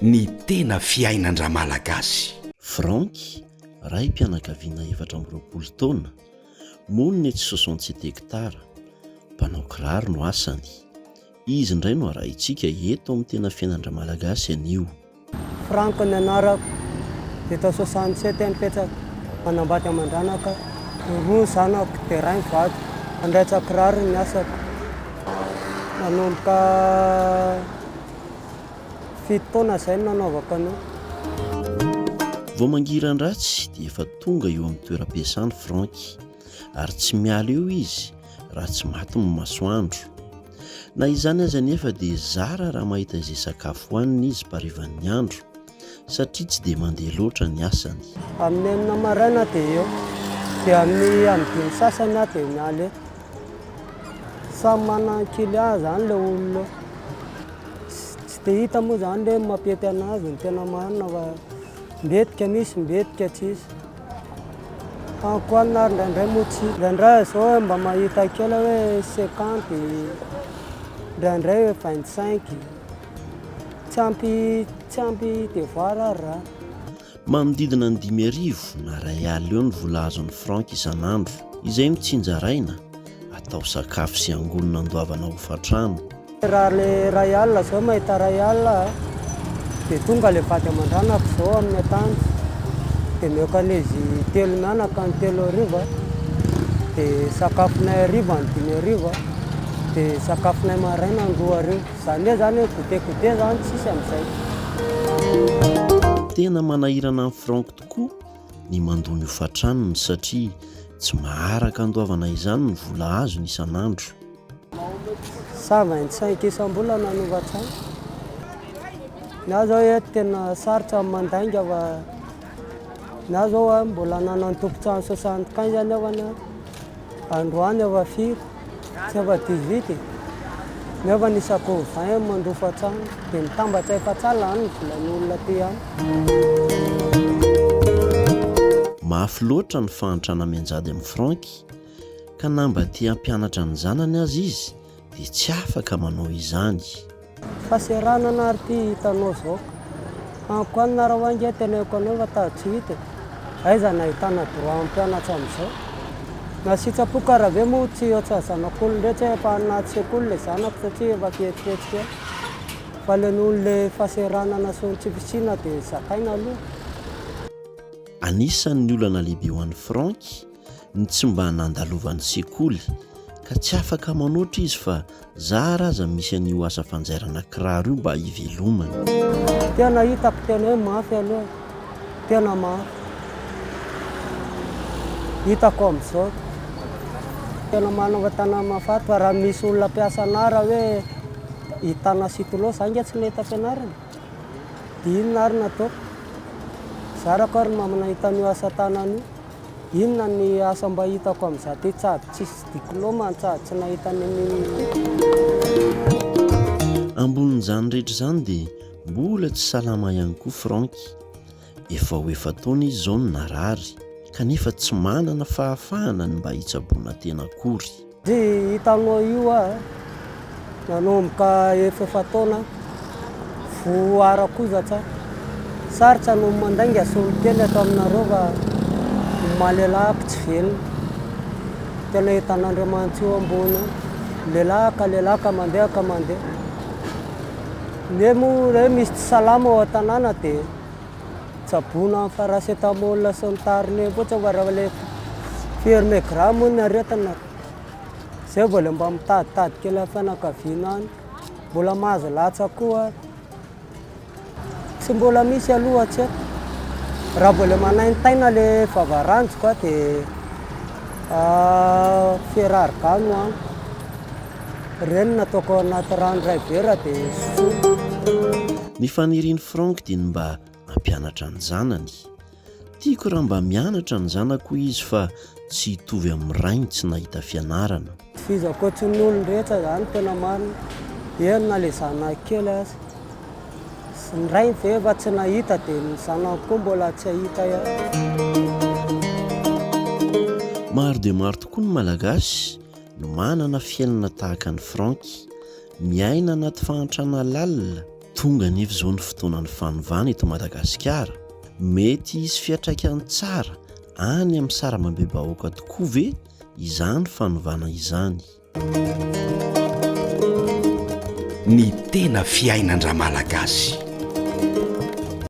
ny tena fiainan-dra malagasy. Franky ray mpianakaviana 7 taona, monina tsy 67 hektara, mpanao kiraro no asany. Izy indray no arahintsika eto amin'ny tena fiainan-dra malagasy anio. Franky ny anarako vita 67 mipetraka manambady amandranaka, roa zanako dia ray mivady, andraitsa kiraro ny asako. Nanomboka 7 taona izay nanaovako anio. Vao mangiran-dratsy dia efa tonga eo amin'ny toeram-piasany Franky, ary tsy miala eo izy raha tsy maty ny masoandro. Na izany aza nefa dia zara raha mahita izay sakafo hohaniny izy parivan'ny andro, satria tsy dia mandeha loatra ny asany. Amin'ny 9 maraina dia eo, dia amin'ny 5 sasany aho dia miala eto. Samy manan-kily ahy zany ilay olona. Tsy dia hita moa zany hoe mampety anazy ny tena marina fa mbetika misy, mbetika tsisy. Ankoanina indraindray moa tsy. Indraindray izao mba mahita kely hoe 50, indraindray hoe 25. Tsy ampy devoir ary raha. Manodidina ny 5,000 na 2 eo ny vola azon'ny Franky isan'andro, izay mitsinjaraina atao sakafo sy angonina andoavana hofatrano. Raha le rayal zao mahita rayal dia tonga le vady amandranako zao amin'ny antanjy, dia miokanezy 3 mianaka ny 3 hariva, dia sakafonay hariva ny 5 hariva, dia sakafonay maraina ny 2 hariva. Izany hoe zany goûté zany tsisy amin'izay. Tena manahirana amin'ny Franky tokoa ny mandony hofantranony satria tsy maharaka andoavana izany ny vola azony isan'andro. 25 isam-bolana no hofatrano. Na zao eto tena sarotra mandainga fa na zao mbola nanana tompontrano 75 anefa androany efa 4, tsy efa 18, nefa ny isako 20 mandofa trano, dia mitambatra efatsala any ny volan'ny olona ty any. Mafy loatra ny fahantrana mianjady amin'ny Franky, ka na mba tia hampianatra ny zanany azy izy dia tsy afaka manao izany. Fahaseranana ary ty hitanao zao. Ankoanina raha hoangy teneko anao fa tady tsy hita. Aiza nahitana droit mpianatra amin'izao. Na sitrapoka raha ve moa tsy ohatsa zanak'olona rehetra efa anaty sekoly ilay zanako satria efa fihetsiketsika. Fa ilay n'olona fahaseranana sy ny tsy fisiana dia zakaina aloha. Anisan'ny olana lehibe ho an'ny Franky ny tsy mba nandalovany sekoly, ka tsy afaka manoatra izy fa zara aza misy an'io asa fanjairana kiraro io mba hivelomany. Tena hitako tena hoe mafy aloha, tena mafy. Hitako amin'izao. Tena manavatana mahafaty fa raha misy olona mpiasanara hoe hitana sitilo zanga tsy nahita fianarana. Dia inona ary nataoko? Zarako ary manahita an'io asa tanana io. Inona ny asa mba hitako amin'izao ty tsady tsisy diplôma, tsady tsy nahita ny ambonin'izany rehetra izany dia mbola tsy salama ihany koa Franky. Efa ho efa taona izy izao no narary, kanefa tsy manana fahafahana ny mba hitsaboana tena akory. Hitanao io nanomboka efa taona voarako zatra. Sarotra no mandainga solokely ato aminareo fa malelako tsy velona. Tena hitan'Andriamanitra io ambony lelaka mandeha ka mandeha. Ne moa re misy tsy salama ao an-tanàna dia tsaboina amin'ny paracetamol sy ny tariny fotsiny fa raha ilay fermegram ny aretina. Izay vao ilay mba mitaditady kely amin'ny fianakaviana any. Mbola mahazo latsa koa. Tsy mbola misy aloha tsy haiko. Raha mbola manaintaina ilay vavaranjoko dia ferargano any. Ireny nataoko anaty rano iray vera dia sosoina. Ny fanirian'ny Franky dia ny mba hampianatra ny zanany. Tiako raha mba mianatra ny zanako izy fa tsy hitovy amin'ny rainy tsy nahita fianarana. Fizakoatry ny olona rehetra zany tena marina. Eny na ilay zanako kely aza. Ny rainy ve efa tsy nahita dia ny zanako koa mbola tsy hahita ihany. Maro dia maro tokoa ny malagasy no manana fiainana tahaka ny Franky, miaina anaty fahantrana lalina tonga nefa izao ny fotoanan'ny fanovana eto Madagasikara. Mety hisy fiantraikany tsara any amin'ny sarambabem-bahoaka tokoa ve izany fanovana izany? Ny tena fiainan-dra malagasy.